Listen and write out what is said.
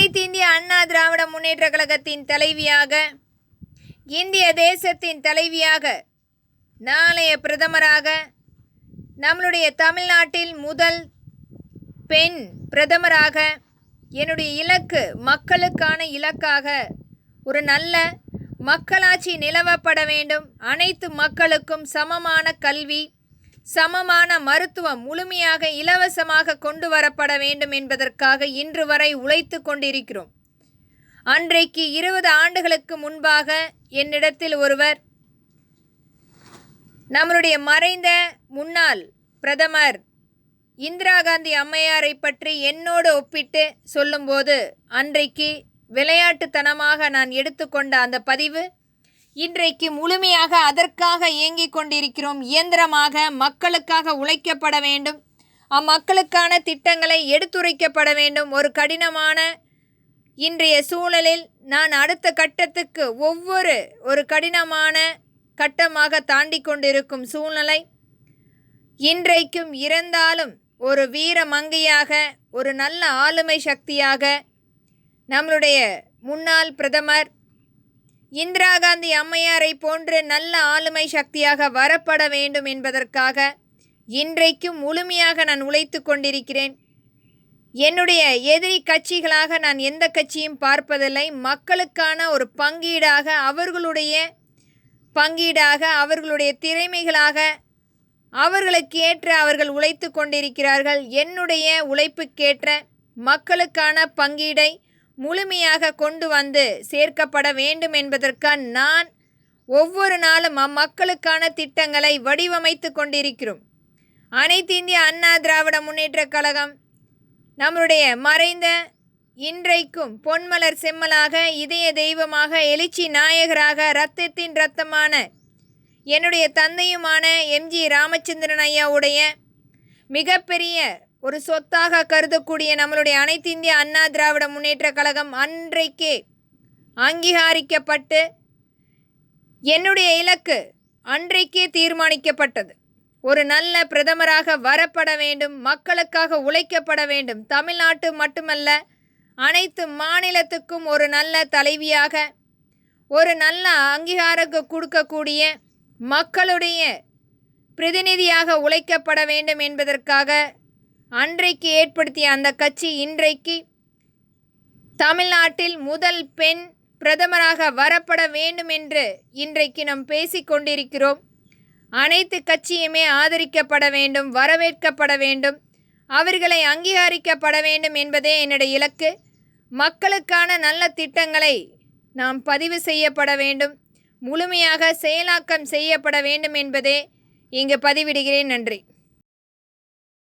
அனைத்து இந்திய அண்ணா திராவிட முன்னேற்ற கழகத்தின் தலைவியாக, இந்திய தேசத்தின் தலைவியாக, நாளைய பிரதமராக, நம்மளுடைய தமிழ்நாட்டில் முதல் பெண் பிரதமராக என்னுடைய இலக்கு மக்களுக்கான இலக்காக ஒரு நல்ல மக்களாட்சி நிலவப்பட வேண்டும். அனைத்து மக்களுக்கும் சமமான கல்வி, சமமான மருத்துவம் முழுமையாக இலவசமாக கொண்டு வரப்பட வேண்டும் என்பதற்காக இன்று வரை உழைத்து கொண்டிருக்கிறோம். அன்றைக்கு 20 ஆண்டுகளுக்கு முன்பாக என்னிடத்தில் ஒருவர் நம்மளுடைய மறைந்த முன்னாள் பிரதமர் இந்திரா காந்தி அம்மையாரை பற்றி என்னோடு ஒப்பிட்டு சொல்லும்போது அன்றைக்கு விளையாட்டுத்தனமாக நான் எடுத்துக்கொண்ட அந்த பதிவு இன்றைக்கு முழுமையாக அதற்காக இயங்கிக் கொண்டிருக்கிறோம். இயந்திரமாக மக்களுக்காக உழைக்கப்பட வேண்டும், அம்மக்களுக்கான திட்டங்களை எடுத்துரைக்கப்பட வேண்டும். ஒரு கடினமான இன்றைய சூழலில் நான் அடுத்த கட்டத்துக்கு ஒரு கடினமான கட்டமாக தாண்டி கொண்டிருக்கும் சூழ்நிலை. இன்றைக்கும் இறந்தாலும் ஒரு வீர மங்கையாக, ஒரு நல்ல ஆளுமை சக்தியாக நம்மளுடைய முன்னாள் பிரதமர் இந்திரா காந்தி அம்மையாரை போன்று நல்ல ஆளுமை சக்தியாக வரப்பட வேண்டும் என்பதற்காக இன்றைக்கும் முழுமையாக நான் உழைத்து கொண்டிருக்கிறேன். என்னுடைய எதிரி கட்சிகளாக நான் எந்த கட்சியும் பார்ப்பதில்லை. மக்களுக்கான ஒரு பங்கீடாக, அவர்களுடைய திறமைகளாக, அவர்களுக்கு ஏற்ற அவர்கள் உழைத்து கொண்டிருக்கிறார்கள். என்னுடைய உழைப்புக்கேற்ற மக்களுக்கான பங்கீடை முழுமையாக கொண்டு வந்து சேர்க்கப்பட வேண்டும் என்பதற்காக நான் ஒவ்வொரு நாளும் அம்மக்களுக்கான திட்டங்களை வடிவமைத்து கொண்டிருக்கிறோம். அனைத்து இந்திய அண்ணா திராவிட முன்னேற்ற கழகம் நம்முடைய மறைந்த இன்றைக்கும் பொன்மலர் செம்மலாக, இதய தெய்வமாக, எழுச்சி நாயகராக, இரத்தத்தின் இரத்தமான என்னுடைய தந்தையுமான எம்ஜி ராமச்சந்திரன் ஐயாவுடைய மிகப்பெரிய ஒரு சொத்தாக கருதக்கூடிய நம்மளுடைய அனைத்து இந்திய அண்ணா திராவிட முன்னேற்ற கழகம் அன்றைக்கே அங்கீகரிக்கப்பட்டு என்னுடைய இலக்கு அன்றைக்கே தீர்மானிக்கப்பட்டது. ஒரு நல்ல பிரதமராக வரப்பட வேண்டும், மக்களுக்காக உழைக்கப்பட வேண்டும். தமிழ்நாட்டு மட்டுமல்ல, அனைத்து மாநிலத்துக்கும் ஒரு நல்ல தலைவியாக, ஒரு நல்ல அங்கீகாரம் கொடுக்கக்கூடிய மக்களுடைய பிரதிநிதியாக உழைக்கப்பட வேண்டும் என்பதற்காக அன்றைக்கு ஏற்படுத்திய அந்த கட்சி இன்றைக்கு தமிழ்நாட்டில் முதல் பெண் பிரதமராக வரப்பட வேண்டும் என்று இன்றைக்கு நாம் பேசிக்கொண்டிருக்கிறோம். அனைத்து கட்சியுமே ஆதரிக்கப்பட வேண்டும், வரவேற்கப்பட வேண்டும், அவர்களை அங்கீகரிக்கப்பட வேண்டும் என்பதே என்னுடைய இலக்கு. மக்களுக்கான நல்ல திட்டங்களை நாம் பதிவு செய்யப்பட வேண்டும், முழுமையாக செயலாக்கம் செய்யப்பட வேண்டும் என்பதே இங்கு பதிவிடுகிறேன். நன்றி.